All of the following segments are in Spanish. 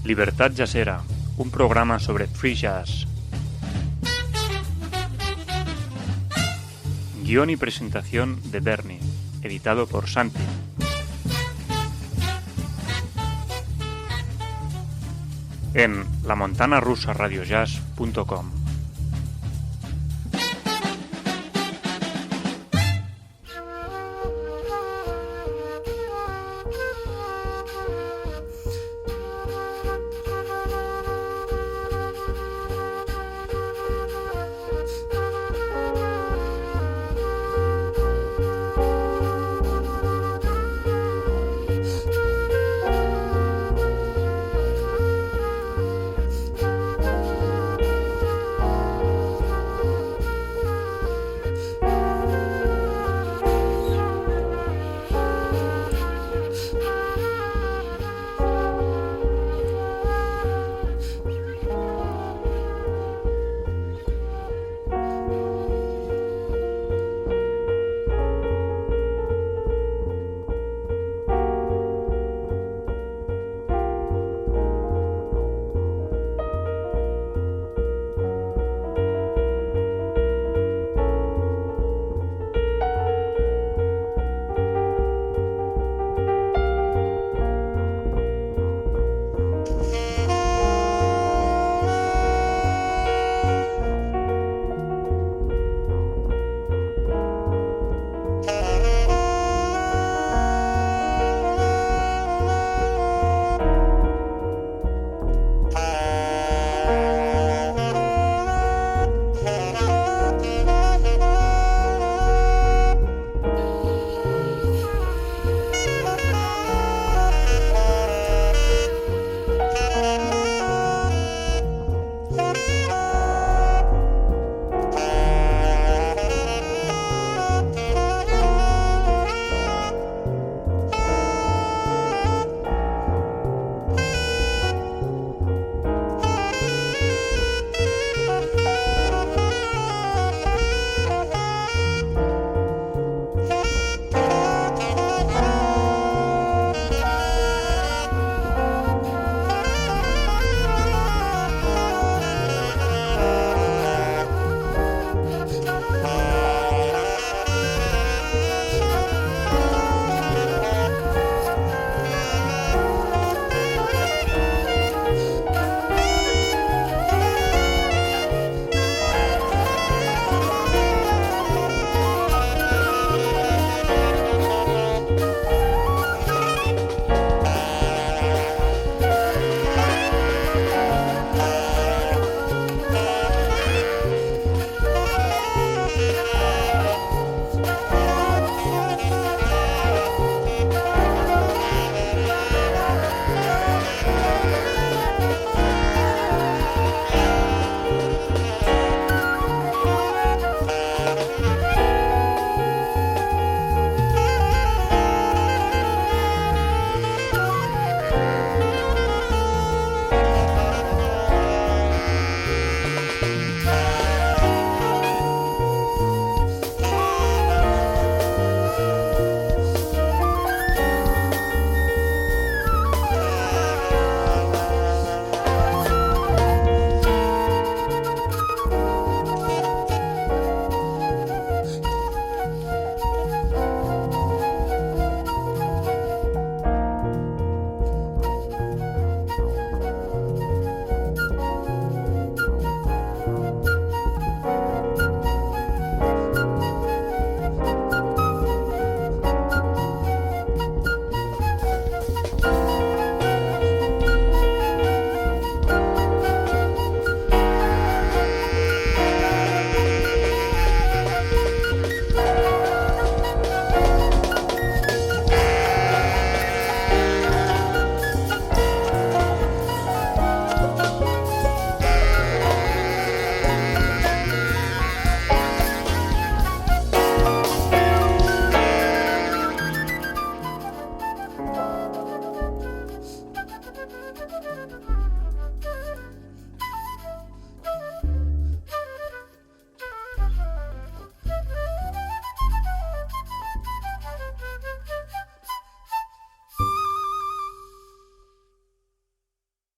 Libertad Jazzera, un programa sobre free jazz. Guión y presentación de Bernie, editado por Santi. En lamontanarusaradiojazz.com.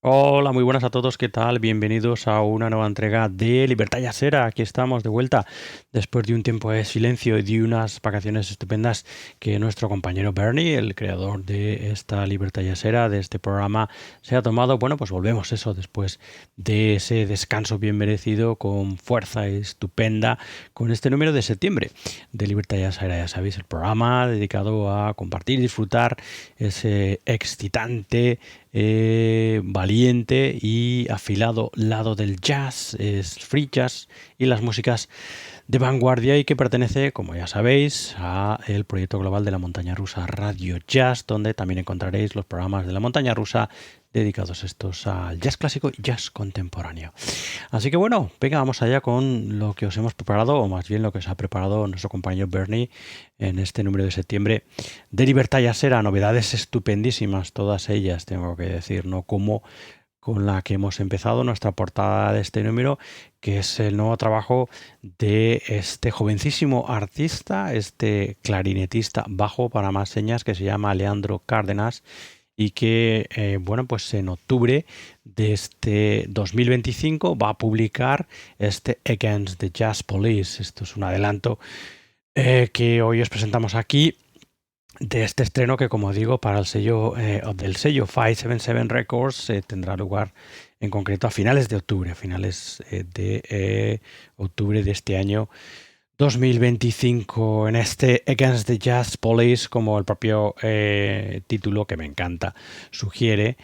Hola, muy buenas a todos, ¿qué tal? Bienvenidos a una nueva entrega de Libertad Yasera. Aquí estamos de vuelta después de un tiempo de silencio y de unas vacaciones estupendas que nuestro compañero Bernie, el creador de esta Libertad Yasera, de este programa, se ha tomado. Bueno, pues volvemos eso después de ese descanso bien merecido con fuerza estupenda con este número de septiembre de Libertad Yasera. Ya sabéis, el programa dedicado a compartir y disfrutar ese excitante valiente y afilado lado del jazz, es free jazz y las músicas de vanguardia y que pertenece, como ya sabéis, a el proyecto global de la montaña rusa Radio Jazz, donde también encontraréis los programas de la montaña rusa dedicados estos al jazz clásico y jazz contemporáneo. Así que bueno, venga, vamos allá con lo que os hemos preparado, o más bien lo que os ha preparado nuestro compañero Bernie en este número de septiembre de Libertad Yasera. Novedades estupendísimas, todas ellas, tengo que decir, no como con la que hemos empezado nuestra portada de este número, que es el nuevo trabajo de este jovencísimo artista, este clarinetista bajo para más señas, que se llama Leandro Cárdenas, y que, bueno, pues en octubre de este 2025 va a publicar este Against the Jazz Police. Esto es un adelanto que hoy os presentamos aquí de este estreno que, como digo, para el sello del sello 577 Records tendrá lugar en concreto a finales de octubre, a finales de octubre de este año 2025, en este Against the Jazz Police, como el propio título, que me encanta, sugiere.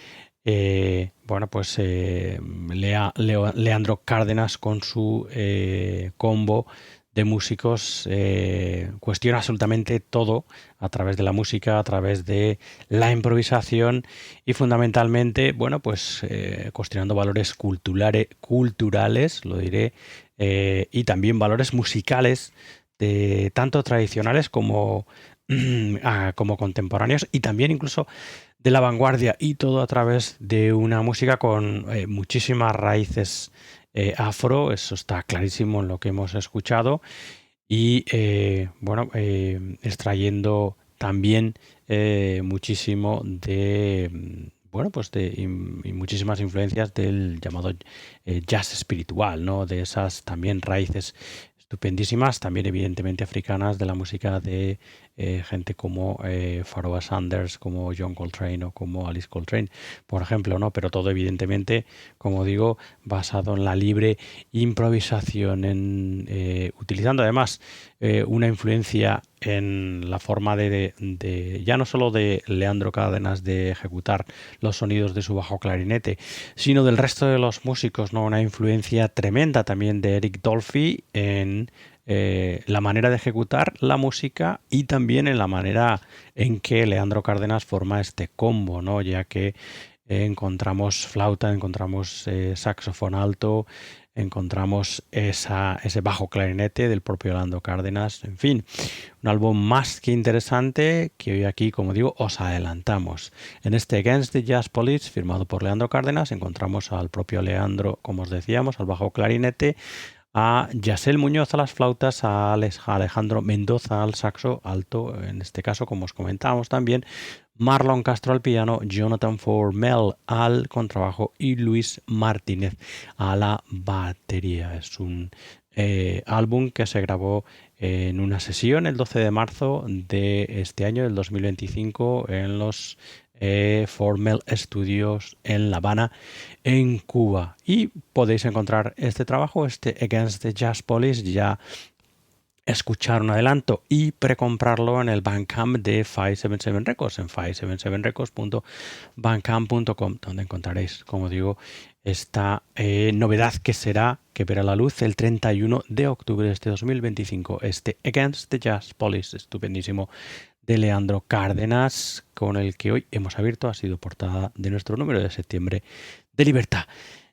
Bueno, pues Leandro Cárdenas con su combo de músicos cuestiona absolutamente todo a través de la música, a través de la improvisación y fundamentalmente, bueno, pues cuestionando valores culturales, lo diré, y también valores musicales, tanto tradicionales como, como contemporáneos, y también incluso de la vanguardia, y todo a través de una música con muchísimas raíces afro. Eso está clarísimo en lo que hemos escuchado, y bueno, extrayendo también muchísimo de, bueno, pues y muchísimas influencias del llamado jazz espiritual, ¿no? De esas también raíces estupendísimas, también evidentemente africanas, de la música de gente como Pharoah Sanders, como John Coltrane o como Alice Coltrane, por ejemplo, ¿no? Pero todo evidentemente, como digo, basado en la libre improvisación, utilizando además una influencia en la forma ya no solo de Leandro Cárdenas de ejecutar los sonidos de su bajo clarinete, sino del resto de los músicos, ¿no? Una influencia tremenda también de Eric Dolphy en la manera de ejecutar la música, y también en la manera en que Leandro Cárdenas forma este combo, ¿no? Ya que encontramos flauta, encontramos saxofón alto, encontramos ese bajo clarinete del propio Leandro Cárdenas. En fin, un álbum más que interesante que hoy aquí, como digo, os adelantamos. En este Against the Jazz Police, firmado por Leandro Cárdenas, encontramos al propio Leandro, como os decíamos, al bajo clarinete, a Yasel Muñoz a las flautas, a Alejandro Mendoza al saxo alto, en este caso, como os comentábamos también, Marlon Castro al piano, Jonathan Formel al contrabajo y Luis Martínez a la batería. Es un álbum que se grabó en una sesión el 12 de marzo de este año, del 2025, en los Formel Studios en La Habana, en Cuba. Y podéis encontrar este trabajo, este Against the Jazz Police, ya escuchar un adelanto y precomprarlo en el Bandcamp de 577 Records, en 577records.bandcamp.com, donde encontraréis, como digo, esta novedad que verá la luz el 31 de octubre de este 2025, este Against the Jazz Police, estupendísimo, de Leandro Cárdenas, con el que hoy hemos abierto, ha sido portada de nuestro número de septiembre de Libertad.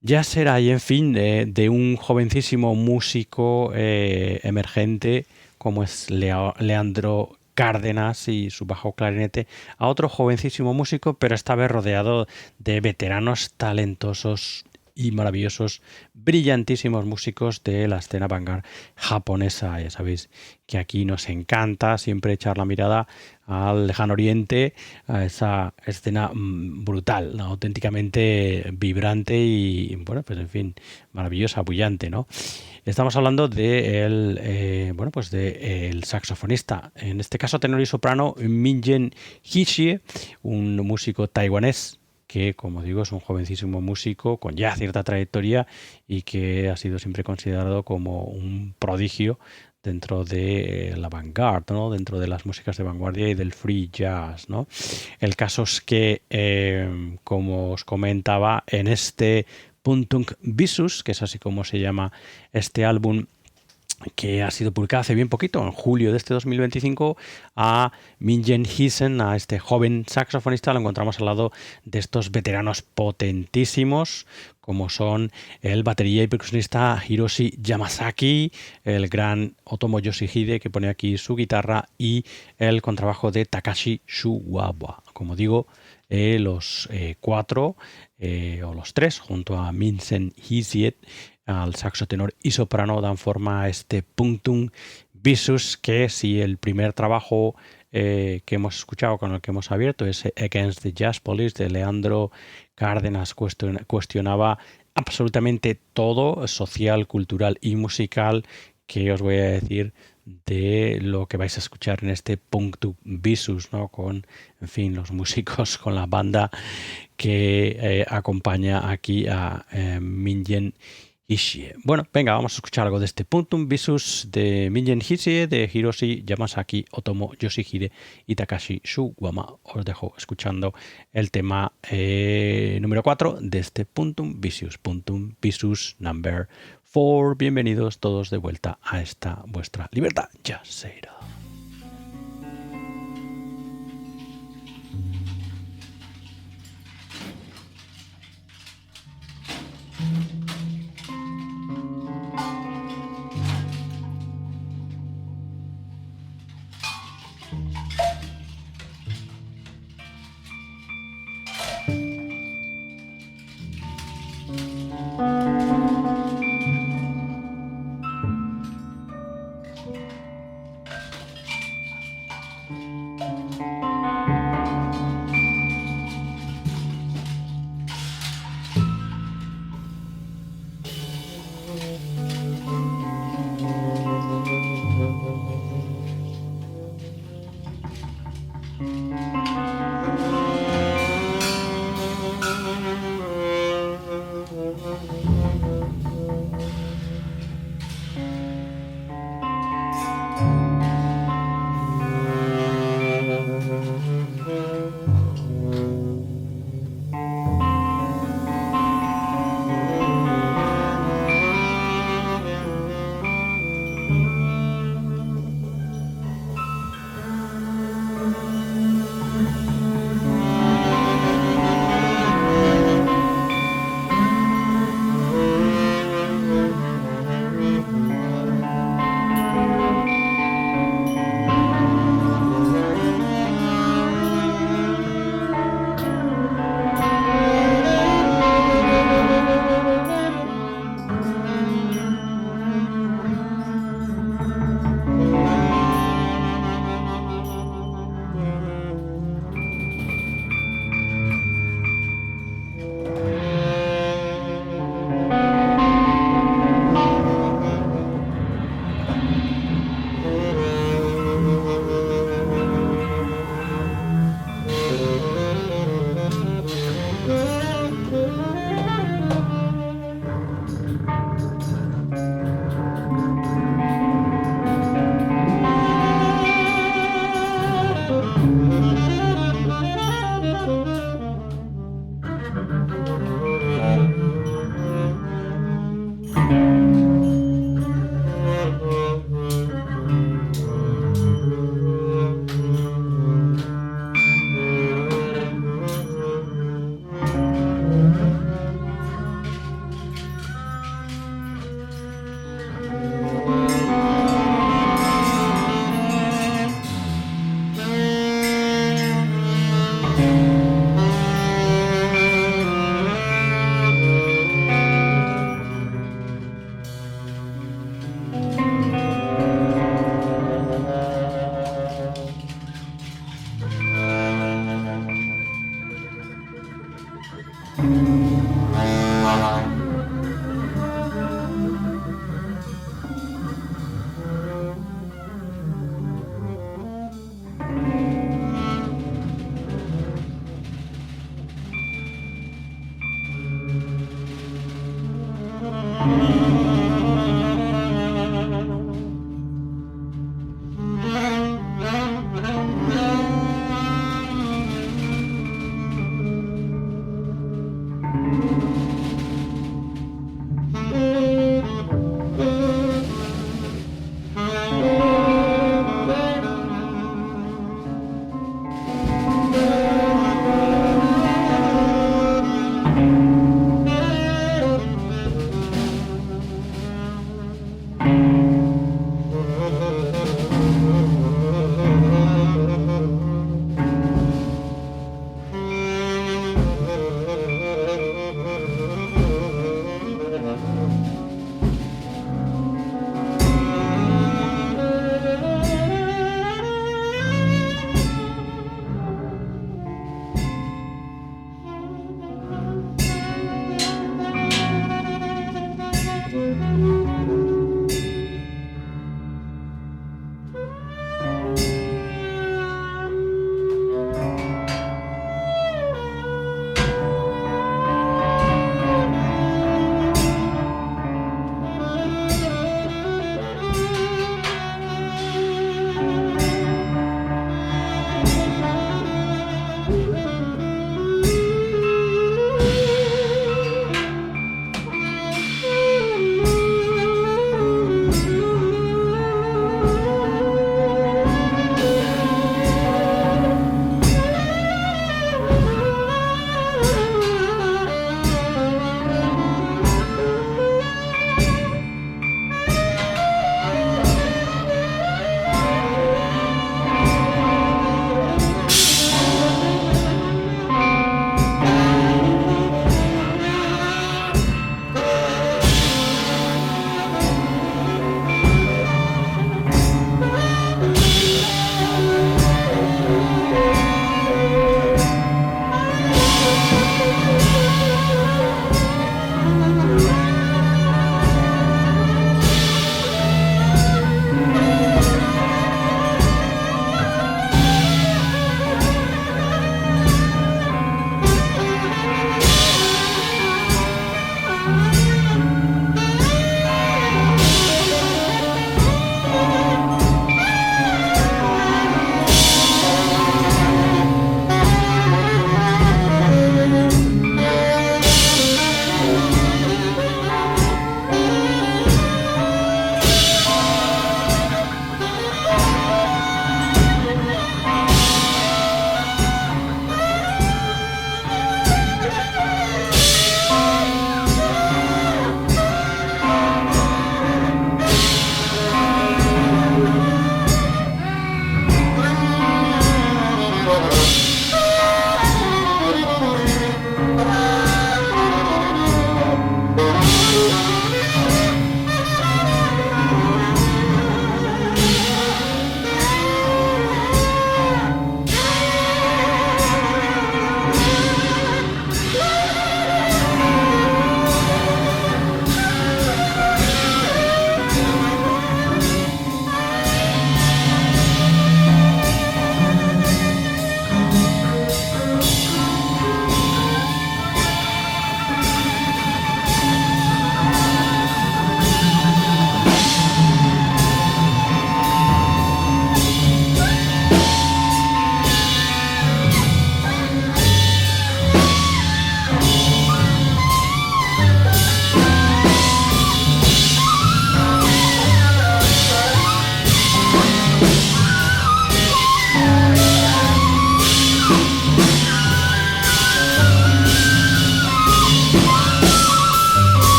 Ya será, y en fin, de un jovencísimo músico emergente como es Leandro Cárdenas y su bajo clarinete, a otro jovencísimo músico, pero esta vez rodeado de veteranos talentosos y maravillosos, brillantísimos músicos de la escena vanguard japonesa. Ya sabéis que aquí nos encanta siempre echar la mirada al lejano oriente, a esa escena brutal, ¿no? Auténticamente vibrante y, bueno, pues en fin, maravillosa, bullante, ¿no? Estamos hablando de el saxofonista, en este caso tenor y soprano, Minjen Hishie, un músico taiwanés que, como digo, es un jovencísimo músico con ya cierta trayectoria y que ha sido siempre considerado como un prodigio dentro de la vanguard, ¿no? Dentro de las músicas de vanguardia y del free jazz, ¿no? El caso es que, como os comentaba, en este Puntung Visus, que es así como se llama este álbum, que ha sido publicado hace bien poquito, en julio de este 2025, a Minjen Hisen, a este joven saxofonista, lo encontramos al lado de estos veteranos potentísimos, como son el batería y percusionista Hiroshi Yamazaki, el gran Otomo Yoshihide, que pone aquí su guitarra, y el contrabajo de Takashi Shuwawa. Como digo, los cuatro, o los tres, junto a Minjen Hisiet, al saxo tenor y soprano, dan forma a este Punctum Visus, que si el primer trabajo que hemos escuchado, con el que hemos abierto, es Against the Jazz Police de Leandro Cárdenas, cuestionaba absolutamente todo, social, cultural y musical, que os voy a decir de lo que vais a escuchar en este Punctum Visus, ¿no? Con, en fin, los músicos, con la banda que acompaña aquí a Minjen Hishie. Bueno, venga, vamos a escuchar algo de este Punctum Visus de Minjen Hishie, de Hiroshi Yamazaki, Otomo Yoshihide y Takashi Shuwama. Os dejo escuchando el tema número 4 de este Punctum Visus number 4. Bienvenidos todos de vuelta a esta vuestra libertad jazzera.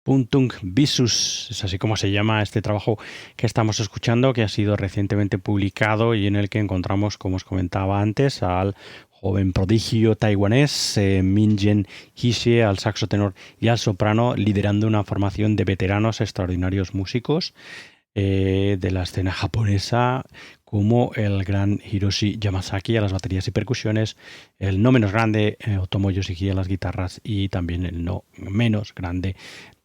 Puntung Visus, es así como se llama este trabajo que estamos escuchando, que ha sido recientemente publicado y en el que encontramos, como os comentaba antes, al joven prodigio taiwanés Min-jen Hsieh al saxo tenor y al soprano, liderando una formación de veteranos extraordinarios músicos de la escena japonesa, como el gran Hiroshi Yamasaki a las baterías y percusiones, el no menos grande Otomo Yoshihide a las guitarras y también el no menos grande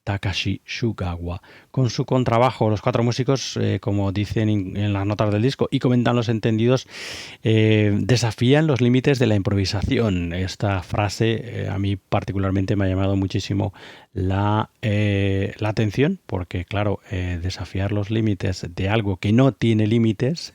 Takashi Sugawa. Con su contrabajo, los 4 músicos, como dicen en las notas del disco y comentan los entendidos, desafían los límites de la improvisación. Esta frase a mí particularmente me ha llamado muchísimo la atención, porque claro, desafiar los límites de algo que no tiene límites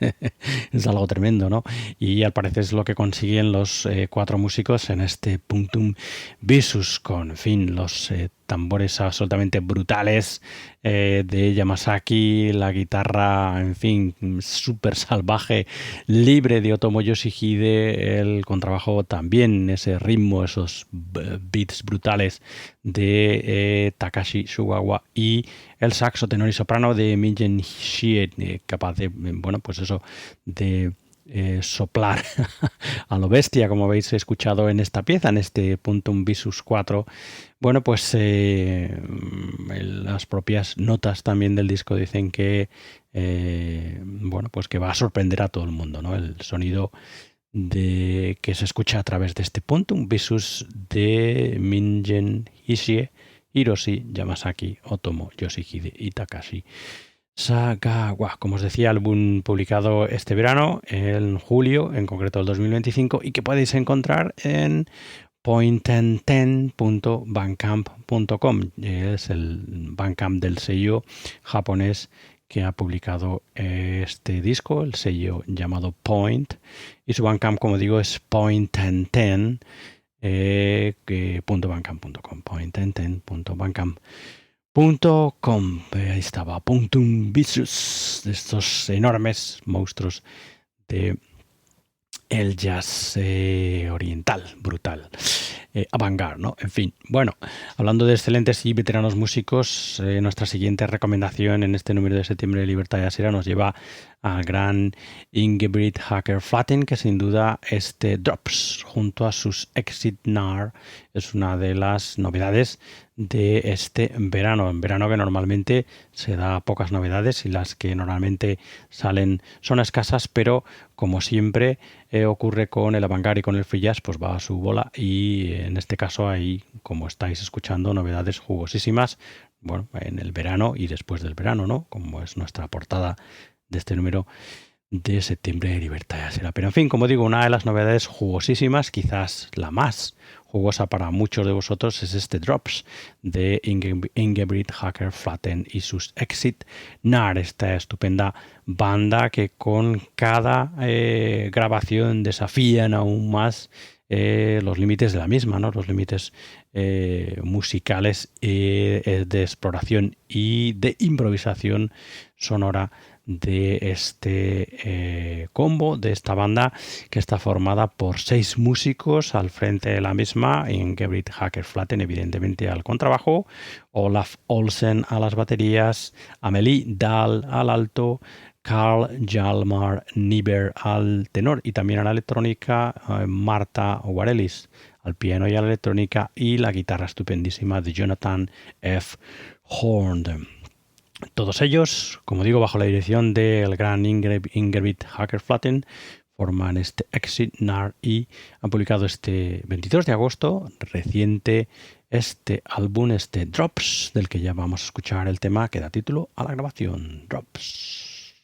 es algo tremendo, ¿no? Y al parecer es lo que consiguen los 4 músicos en este Punctum Visus, con, en fin, los tambores absolutamente brutales de Yamasaki, la guitarra, en fin, súper salvaje, libre de Otomo Yoshihide, el contrabajo también, ese ritmo, esos beats brutales de Takashi Sugawa y el saxo tenor y soprano de Mingen Shie, capaz de, bueno, pues eso, de soplar a lo bestia, como habéis escuchado en esta pieza, en este Punctum Visus 4. Bueno, pues las propias notas también del disco dicen que bueno, pues que va a sorprender a todo el mundo, ¿no? El sonido que se escucha a través de este Punctum Visus de Mingen Hishie, Hiroshi Yamasaki, Otomo Yoshihide y Takashi Sagawa, como os decía, álbum publicado este verano, en julio, en concreto el 2025, y que podéis encontrar en pointenten.bandcamp.com. Es el Bandcamp del sello japonés que ha publicado este disco, el sello llamado Point, y su Bandcamp, como digo, es pointenten.bandcamp.com, pointenten.bandcamp.com. Ahí estaba Punctum Visus, de estos enormes monstruos de el jazz oriental, brutal, avant-garde, ¿no? En fin, bueno, hablando de excelentes y veteranos músicos, nuestra siguiente recomendación en este número de septiembre de Libertad Jazzera nos lleva al gran Ingebrigt Hacker-Flatten, que sin duda este Drops, junto a sus Exit NAR, es una de las novedades de este verano. En verano que normalmente se da pocas novedades y las que normalmente salen son escasas, pero como siempre ocurre con el avant-garde y con el free jazz, pues va a su bola, y en este caso hay, como estáis escuchando, novedades jugosísimas, bueno, en el verano y después del verano, ¿no? Como es nuestra portada de este número de septiembre de Libertad Jazzera. Pero en fin, como digo, una de las novedades jugosísimas, quizás la más jugosa para muchos de vosotros, es este Drops de Ingebrigt Hacker-Flatten y sus Exit NAR, esta estupenda banda que con cada grabación desafían aún más los límites de la misma, ¿no? Los límites musicales de exploración y de improvisación sonora de este combo, de esta banda, que está formada por 6 músicos al frente de la misma: Ingebrigt Hacker-Flatten evidentemente al contrabajo, Olaf Olsen a las baterías, Amelie Dahl al alto, Carl Hjalmar Niber al tenor y también a la electrónica, Marta Warelis al piano y a la electrónica, y la guitarra estupendísima de Jonathan F. Horn. Todos ellos, como digo, bajo la dirección del gran Ingebrigt Hacker-Flatten, forman este Exit NAR y han publicado este 22 de agosto, reciente, este álbum, este Drops, del que ya vamos a escuchar el tema que da título a la grabación, Drops.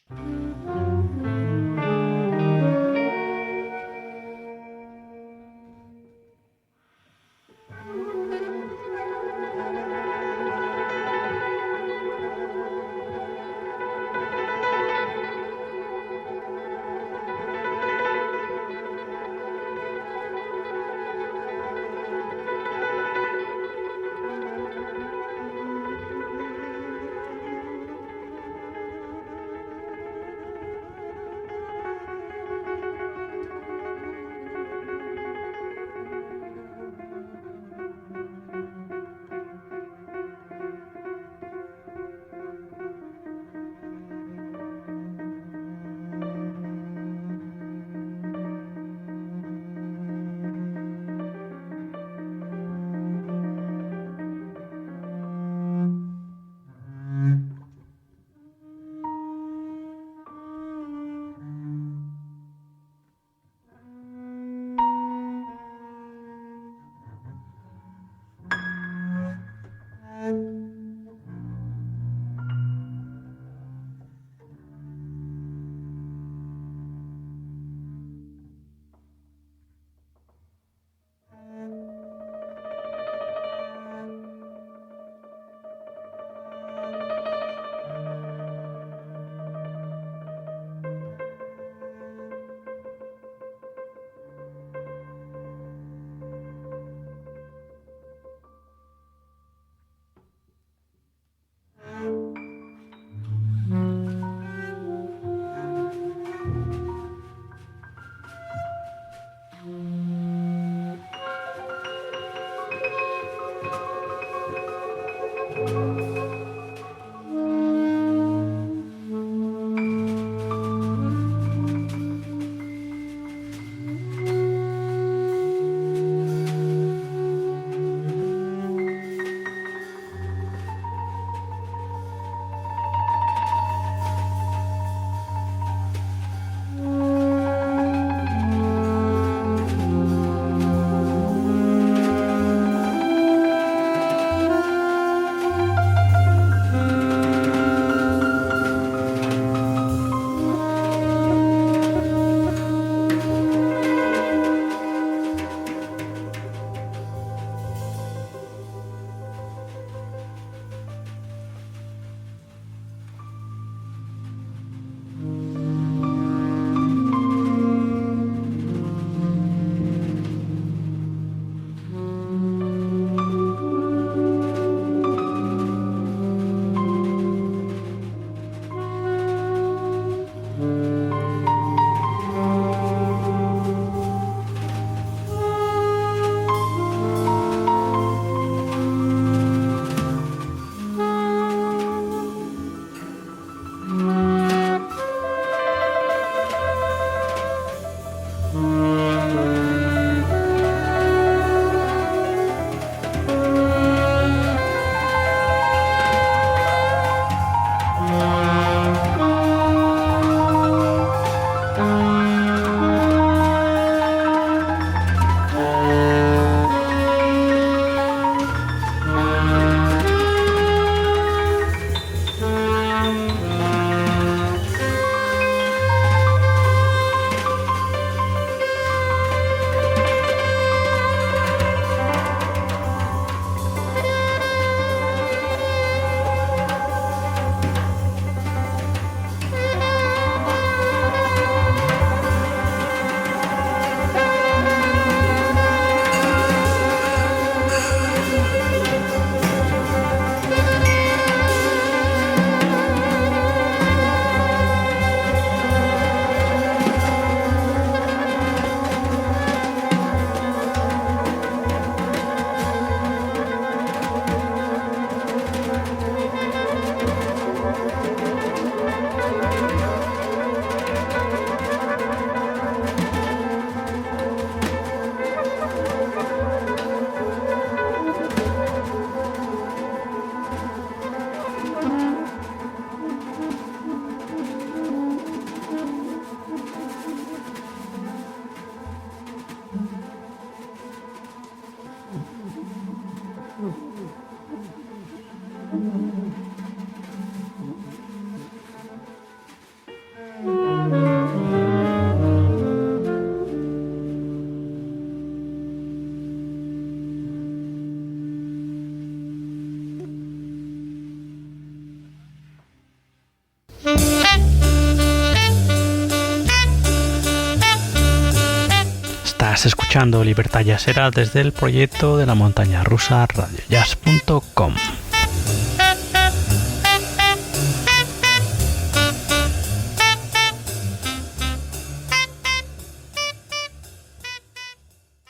Estás escuchando Libertad Jazzera desde el proyecto de la montaña rusa radiojazz.com.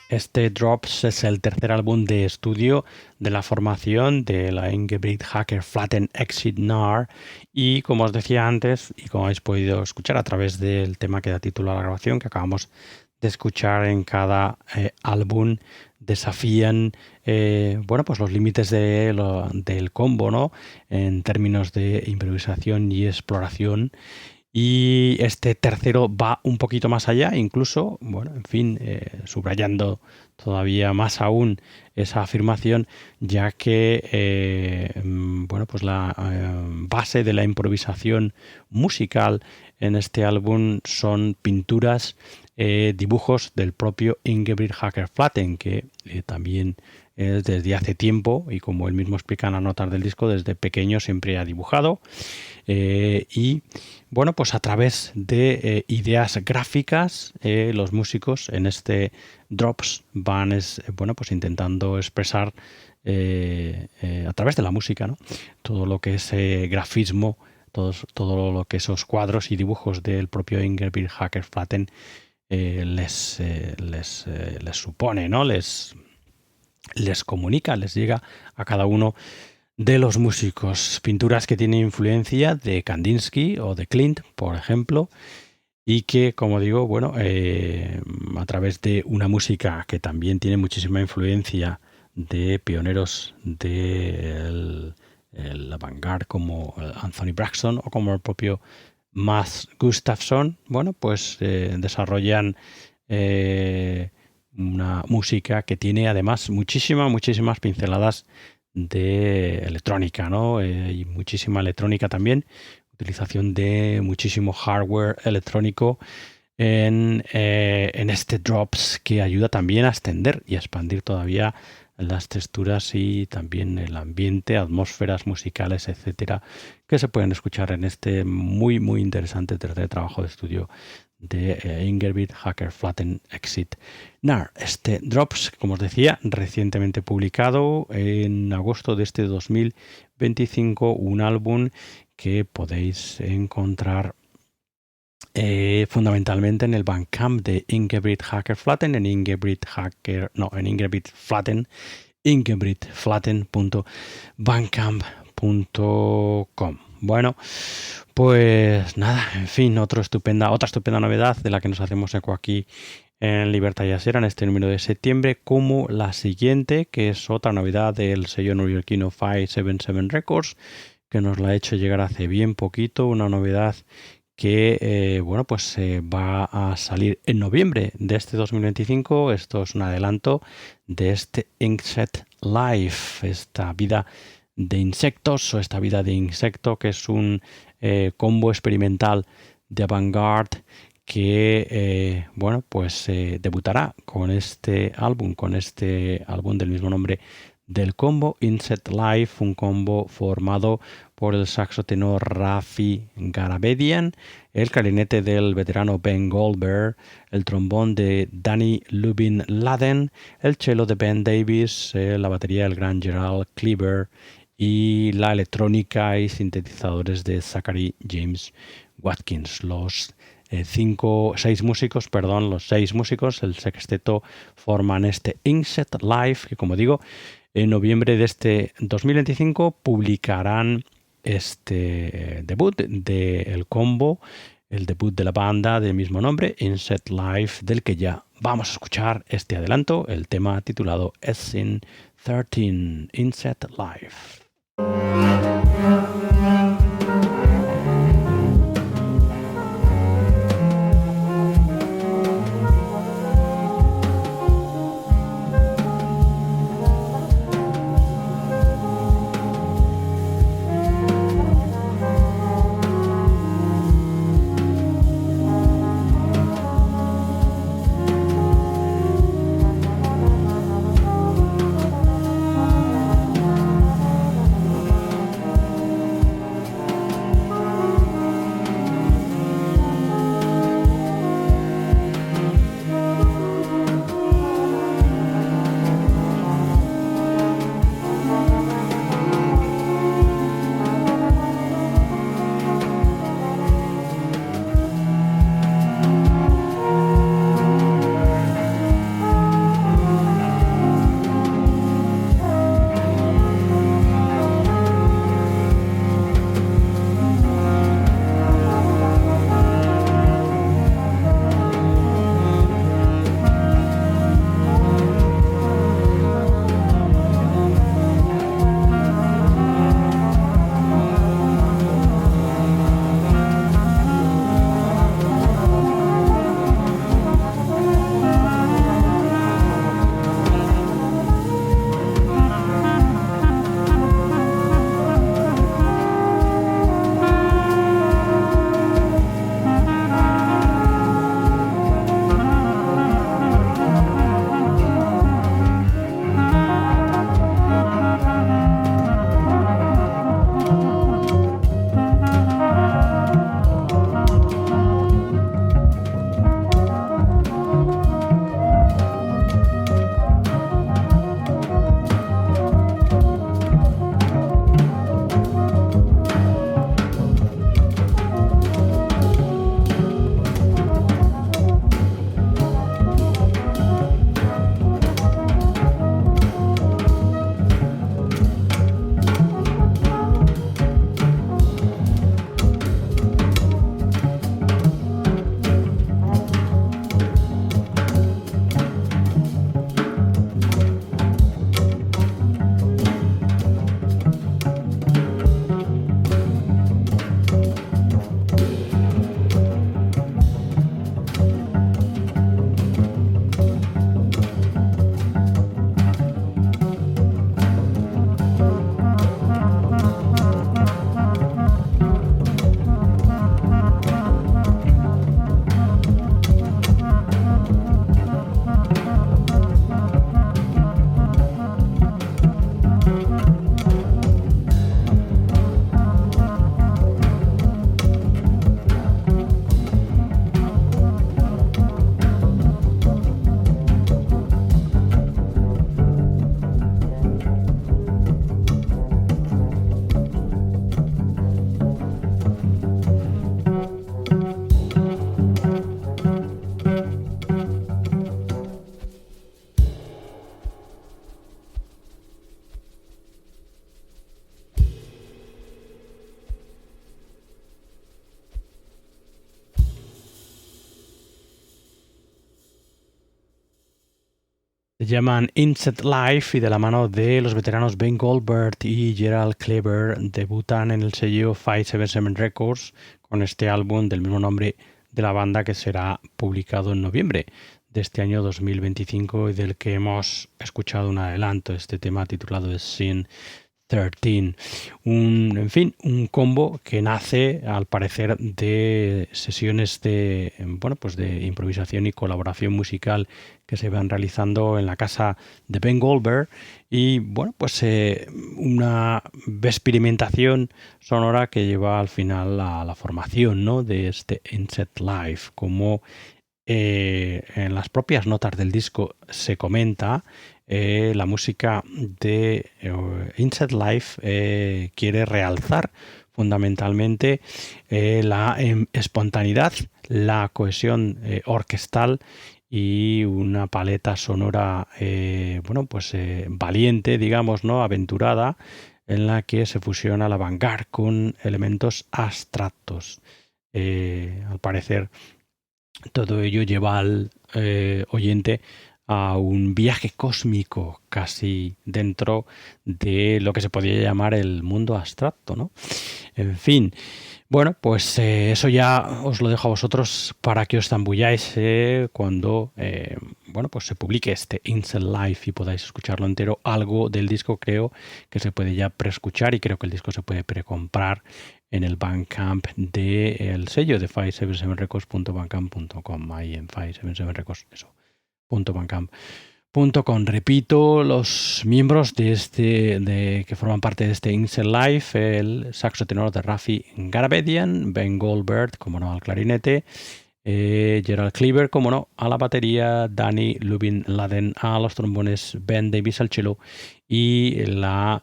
Este Drops es el tercer álbum de estudio de la formación de la Ingebrigt Hacker Flatten Exit NAR y, como os decía antes y como habéis podido escuchar a través del tema que da título a la grabación que acabamos de escuchar, en cada álbum desafían pues los límites del combo, ¿no? En términos de improvisación y exploración. Y este tercero va un poquito más allá, incluso, subrayando todavía más aún esa afirmación, ya que la base de la improvisación musical en este álbum son pinturas, dibujos del propio Ingebrigt Hacker Flatten, que también desde hace tiempo, y como él mismo explica en las notas del disco, desde pequeño siempre ha dibujado. A través de ideas gráficas, los músicos en este Drops van intentando expresar a través de la música, ¿no? Todo lo que es grafismo, todo lo que esos cuadros y dibujos del propio Ingebrigt Hacker Flatten les supone, ¿no? Les comunica, les llega a cada uno de los músicos. Pinturas que tienen influencia de Kandinsky o de Klimt, por ejemplo, y que, como digo, a través de una música que también tiene muchísima influencia de pioneros del avant-garde como Anthony Braxton o como el propio Mats Gustafsson, desarrollan una música que tiene además muchísimas pinceladas de electrónica, ¿no? Y muchísima electrónica también, utilización de muchísimo hardware electrónico en este Drops, que ayuda también a extender y a expandir todavía las texturas y también el ambiente, atmósferas musicales, etcétera, que se pueden escuchar en este muy interesante tercer trabajo de estudio de Ingebrigt Hacker Flatten Exit NAR. Este Drops, como os decía, recientemente publicado en agosto de este 2025, un álbum que podéis encontrar fundamentalmente en el Bandcamp de Ingebrigt Hacker Flatten, en ingebrigtflatten.bandcamp.com. Bueno, pues nada, en fin, otra estupenda novedad de la que nos hacemos eco aquí en Libertad Jazzera en este número de septiembre, como la siguiente, que es otra novedad del sello neoyorquino 577 Records, que nos la ha hecho llegar hace bien poquito, una novedad que va a salir en noviembre de este 2025. Esto es un adelanto de este Inkset Life, esta vida de insectos o esta vida de insecto, que es un combo experimental de avant-garde que debutará con este álbum del mismo nombre del combo, Inkset Life, un combo formado por el saxo tenor Rafi Garabedian, el clarinete del veterano Ben Goldberg, el trombón de Danny Lubin Laden, el cello de Ben Davis, la batería del gran Gerald Cleaver y la electrónica y sintetizadores de Zachary James Watkins. Los seis músicos, el sexteto, forman este Inkset Live, que, como digo, en noviembre de este 2025 publicarán este debut del combo, el debut de la banda del mismo nombre, Inkset Live, del que ya vamos a escuchar este adelanto, el tema titulado SN 13, Inkset Live. Se llaman Inset Life y de la mano de los veteranos Ben Goldberg y Gerald Cleaver debutan en el sello 577 Records con este álbum del mismo nombre de la banda, que será publicado en noviembre de este año 2025 y del que hemos escuchado un adelanto, este tema titulado Sin 13. Un combo que nace al parecer de sesiones de improvisación y colaboración musical que se van realizando en la casa de Ben Goldberg y una experimentación sonora que lleva al final a la formación, ¿no?, de este Inset Life. Como en las propias notas del disco se comenta, la música de Inset Life quiere realzar fundamentalmente la espontaneidad, la cohesión orquestal y una paleta sonora valiente, digamos, ¿no?, aventurada, en la que se fusiona la vanguard con elementos abstractos. Al parecer, todo ello lleva al oyente a un viaje cósmico casi dentro de lo que se podría llamar el mundo abstracto, ¿no? En fin, bueno, pues eso ya os lo dejo a vosotros para que os zambulláis cuando se publique este Inset Life y podáis escucharlo entero. Algo del disco creo que se puede ya preescuchar y creo que el disco se puede precomprar en el Bandcamp del sello de 577records.bandcamp.com, ahí en 577records, eso, .bandcamp.com. Repito, los miembros que forman parte de este Inset Life: el saxo tenor de Rafi Garabedian, Ben Goldberg, como no, al clarinete, Gerald Cleaver, como no, a la batería, Danny Lubin-Laden a los trombones, Ben Davis al cello y la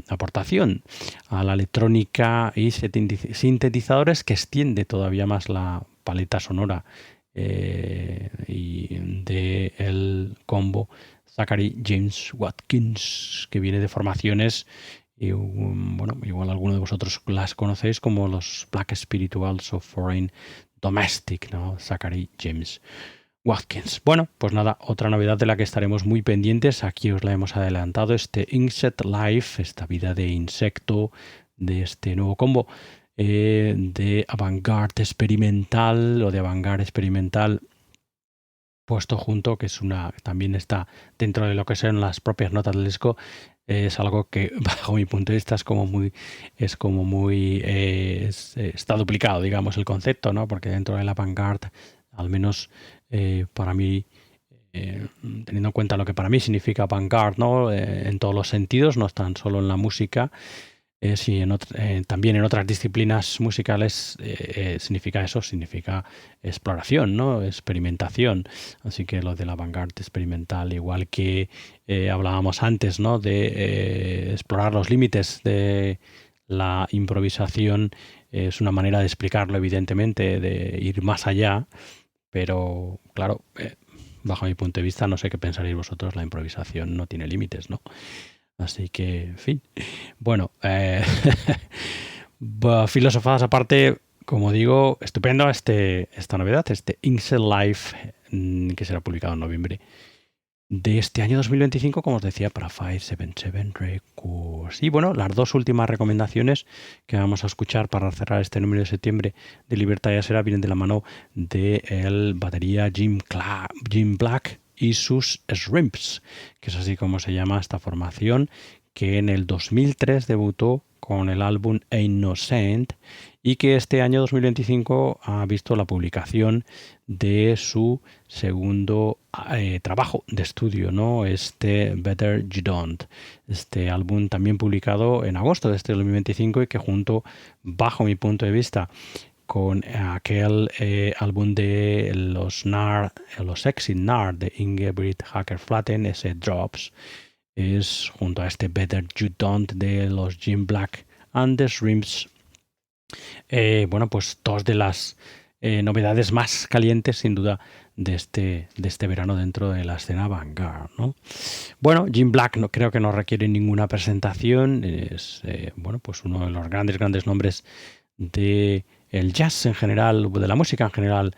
aportación a la electrónica y sintetizadores que extiende todavía más la paleta sonora y de el combo Zachary James Watkins, que viene de formaciones y igual alguno de vosotros las conocéis como los Black Spirituals of Foreign Domestic, ¿no? Zachary James Watkins. Bueno, pues nada, otra novedad de la que estaremos muy pendientes. Aquí os la hemos adelantado, este Inset Life, esta vida de insecto de este nuevo combo de avant-garde experimental o de avant-garde experimental puesto junto, que también está dentro de lo que son las propias notas del disco. Es algo que, bajo mi punto de vista, está duplicado, digamos, el concepto, ¿no? Porque dentro de la avant-garde, al menos para mí, teniendo en cuenta lo que para mí significa avant-garde, ¿no?, en todos los sentidos, no tan solo en la música, también en otras disciplinas musicales, significa exploración, ¿no?, experimentación. Así que lo de la avant-garde experimental, igual que hablábamos antes, ¿no?, de explorar los límites de la improvisación, es una manera de explicarlo, evidentemente, de ir más allá, pero claro, bajo mi punto de vista, no sé qué pensaréis vosotros, la improvisación no tiene límites, ¿no? Así que, en fin. Bueno, filosofadas aparte, como digo, estupendo esta novedad, este Inset Life, que será publicado en noviembre de este año 2025, como os decía, para 577 Records. Y bueno, las dos últimas recomendaciones que vamos a escuchar para cerrar este número de septiembre de Libertad Ya Será vienen de la mano del batería Jim Black y sus Shrimps, que es así como se llama esta formación, que en el 2003 debutó con el álbum Ain't No Saint y que este año 2025 ha visto la publicación de su segundo trabajo de estudio, ¿no?, este Better You Don't. Este álbum también publicado en agosto de este 2025 y que junto, bajo mi punto de vista, con aquel álbum de los Exit NAR de Ingeborg Hacker-Flatten, ese Drops, es junto a este Better You Don't de los Jim Black and the Shrimps, pues dos de las novedades más calientes, sin duda, de este verano dentro de la escena avant-garde, ¿no? Bueno, Jim Black creo que no requiere ninguna presentación, es pues uno de los grandes nombres de el jazz en general, de la música en general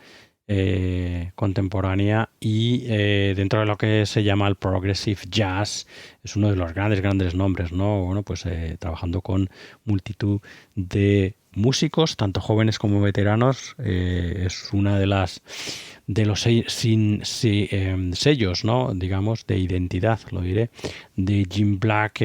contemporánea y dentro de lo que se llama el Progressive Jazz es uno de los grandes nombres, ¿no? Bueno, pues trabajando con multitud de músicos, tanto jóvenes como veteranos, es una de los sellos, ¿no? Digamos, de identidad, lo diré, de Jim Black,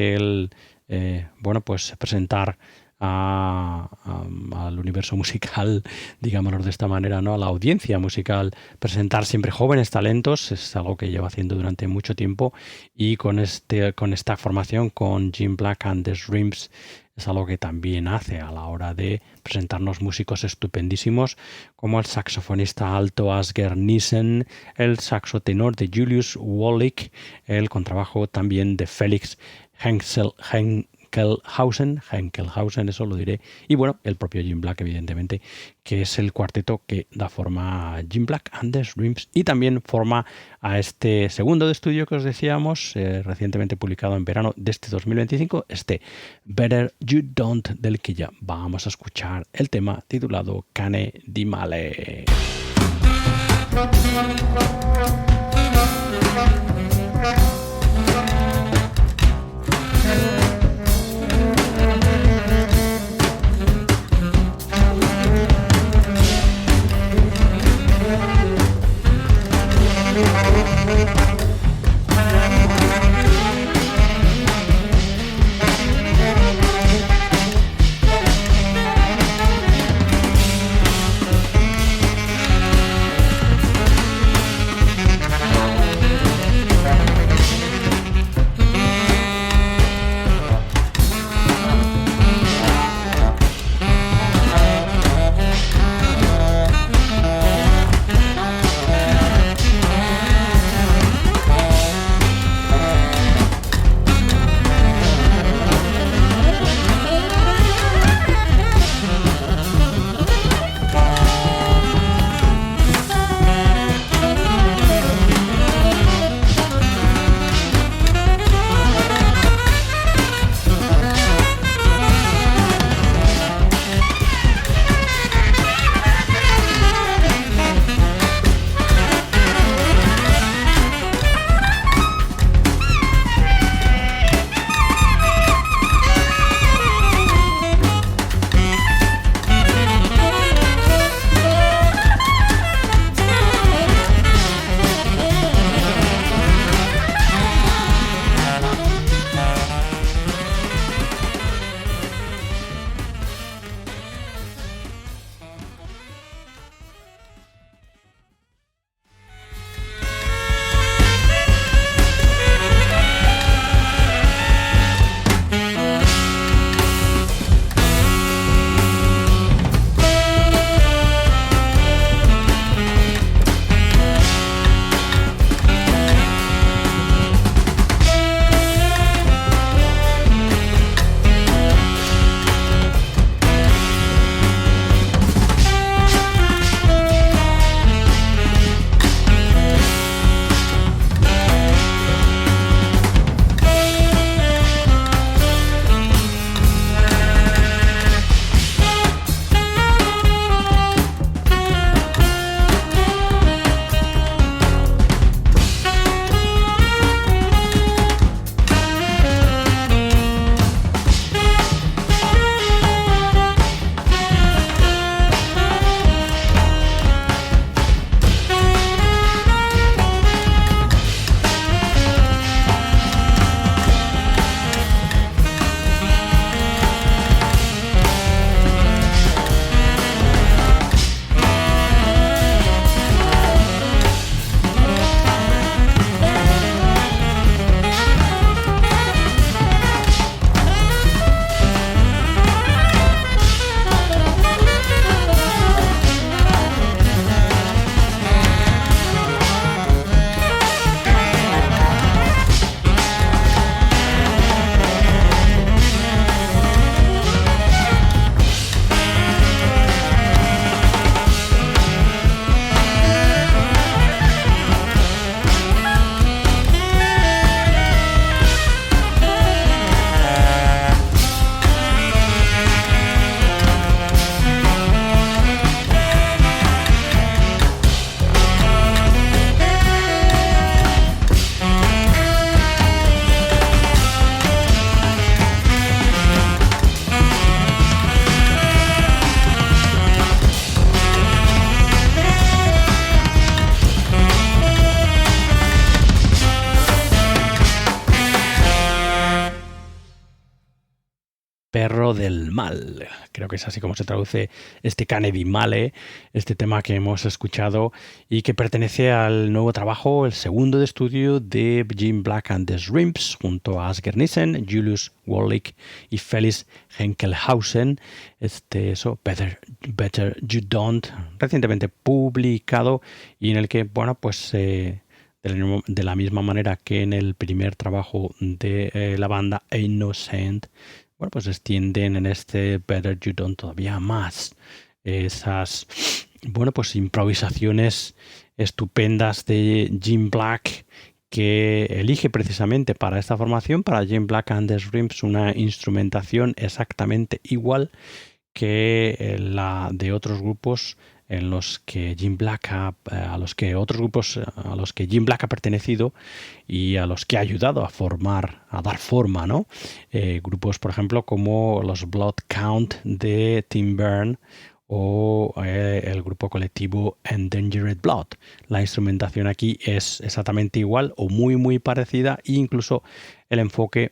bueno, pues presentar al universo musical, digámoslo de esta manera, ¿no? A la audiencia musical, presentar siempre jóvenes talentos, es algo que lleva haciendo durante mucho tiempo, y con esta formación, con Jim Black and the Shrimps, es algo que también hace a la hora de presentarnos músicos estupendísimos como el saxofonista alto Asger Nielsen, el saxo tenor de Julius Wollick, el contrabajo también de Felix Henkelhausen, eso lo diré, y bueno, el propio Jim Black, evidentemente, que es el cuarteto que da forma a Jim Black and the Shrimps y también forma a este segundo de estudio que os decíamos, recientemente publicado en verano de este 2025, Better You Don't, del que ya vamos a escuchar el tema titulado Cane di Male. Perro del Mal. Creo que es así como se traduce este Cane di Male, este tema que hemos escuchado y que pertenece al nuevo trabajo, el segundo de estudio de Jim Black and the Shrimps, junto a Asger Nielsen, Julius Wollich y Felix Henkelhausen. Better You Don't, recientemente publicado y en el que, bueno, pues de la misma manera que en el primer trabajo de la banda Ain't No Saint, bueno, pues extienden en este Better You Don't todavía más esas, bueno, pues improvisaciones estupendas de Jim Black, que elige precisamente para esta formación, para Jim Black and the Shrimps, una instrumentación exactamente igual que la de otros grupos en los que Jim Black a los que Jim Black ha pertenecido y a los que ha ayudado a dar forma, ¿no? Grupos, por ejemplo, como los Blood Count de Tim Byrne o el grupo colectivo Endangered Blood. La instrumentación aquí es exactamente igual o muy muy parecida e incluso el enfoque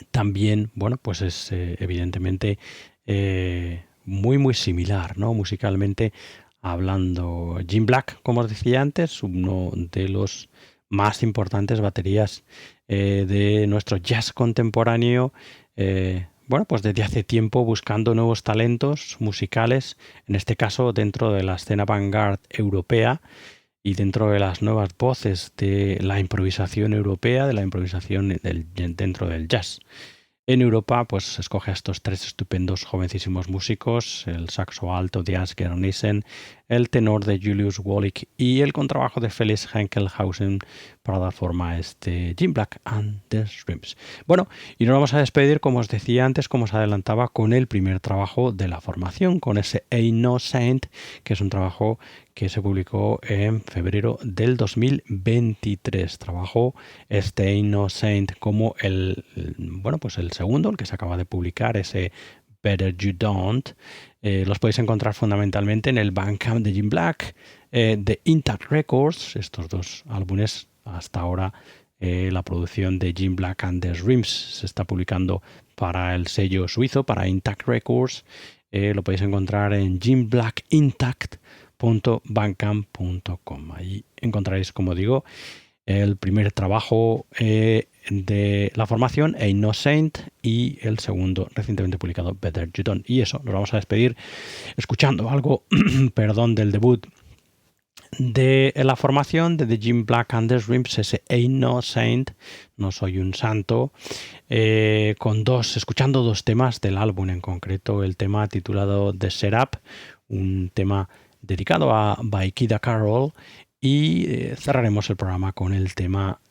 también, bueno, pues es evidentemente muy muy similar, ¿no? Musicalmente hablando. Jim Black, como os decía antes, uno de los más importantes baterías de nuestro jazz contemporáneo, bueno, pues desde hace tiempo buscando nuevos talentos musicales, en este caso dentro de la escena vanguard europea y dentro de las nuevas voces de la improvisación europea, de la improvisación dentro del jazz. En Europa, pues escoge a estos tres estupendos jovencísimos músicos, el saxo alto de Asger Nielsen, el tenor de Julius Wollich y el contrabajo de Felix Henkelhausen para dar forma a este Jim Black and the Shrimps. Bueno, y nos vamos a despedir, como os decía antes, como os adelantaba, con el primer trabajo de la formación, con ese Ain't No Saint, que es un trabajo que se publicó en febrero del 2023. Trabajo este Ain't No Saint como el segundo, el que se acaba de publicar, ese Better You Don't. Los podéis encontrar fundamentalmente en el Bandcamp de Jim Black, de Intact Records. Estos dos álbumes, hasta ahora la producción de Jim Black and the Shrimps se está publicando para el sello suizo, para Intact Records. Lo podéis encontrar en jimblackintact.bandcamp.com. Ahí encontraréis, como digo, el primer trabajo de la formación, Ain't No Saint, y el segundo recientemente publicado, Better You Don't. Y eso, nos vamos a despedir escuchando algo del debut de la formación de The Jim Black and the Shrimps, ese Ain't No Saint, No Soy un Santo, escuchando dos temas del álbum, en concreto el tema titulado The Setup, un tema dedicado a By Kid Carol, y cerraremos el programa con el tema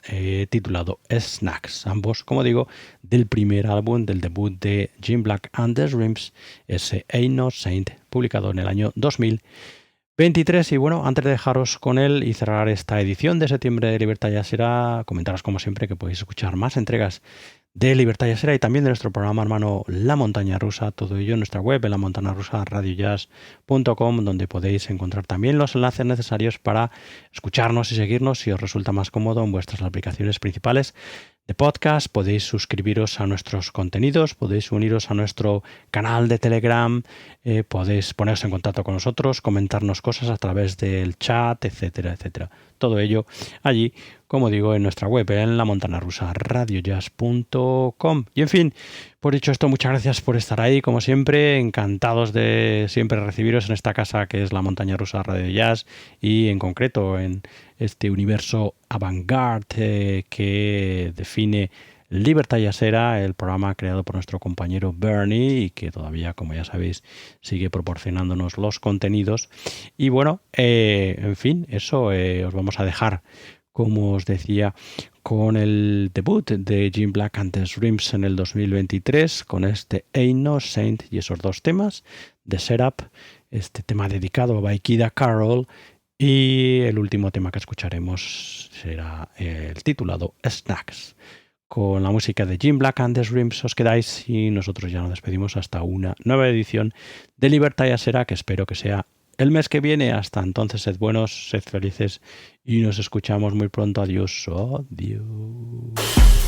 titulado Snacks, ambos, como digo, del primer álbum, del debut de Jim Black and the Shrimps, ese Ain't No Saint, publicado en el año 2023. Y bueno, antes de dejaros con él y cerrar esta edición de septiembre de Libertad Jazzera, comentaros como siempre que podéis escuchar más entregas de Libertad Jazzera y también de nuestro programa hermano La Montaña Rusa, todo ello en nuestra web, en la Montaña Rusa radiojazz.com, donde podéis encontrar también los enlaces necesarios para escucharnos y seguirnos si os resulta más cómodo en vuestras aplicaciones principales de podcast. Podéis suscribiros a nuestros contenidos, podéis uniros a nuestro canal de Telegram, podéis poneros en contacto con nosotros, comentarnos cosas a través del chat, etcétera, etcétera. Todo ello allí, como digo, en nuestra web, en la Montana Rusa radiojazz.com. Y en fin, por dicho esto, muchas gracias por estar ahí, como siempre, encantados de siempre recibiros en esta casa que es la Montaña Rusa Radio Jazz y en concreto en este universo avant-garde que define Libertad Jazzera, el programa creado por nuestro compañero Bernie y que todavía, como ya sabéis, sigue proporcionándonos los contenidos. Y bueno, en fin, eso os vamos a dejar, como os decía, con el debut de Jim Black and the Shrimps en el 2023, con este Ain't No Saint y esos dos temas de Setup, este tema dedicado a By Kid Carol, y el último tema que escucharemos será el titulado Snacks. Con la música de Jim Black and the Shrimps os quedáis y nosotros ya nos despedimos hasta una nueva edición de Libertad Jazzera, que espero que sea el mes que viene. Hasta entonces, sed buenos, sed felices y nos escuchamos muy pronto. Adiós. Adiós.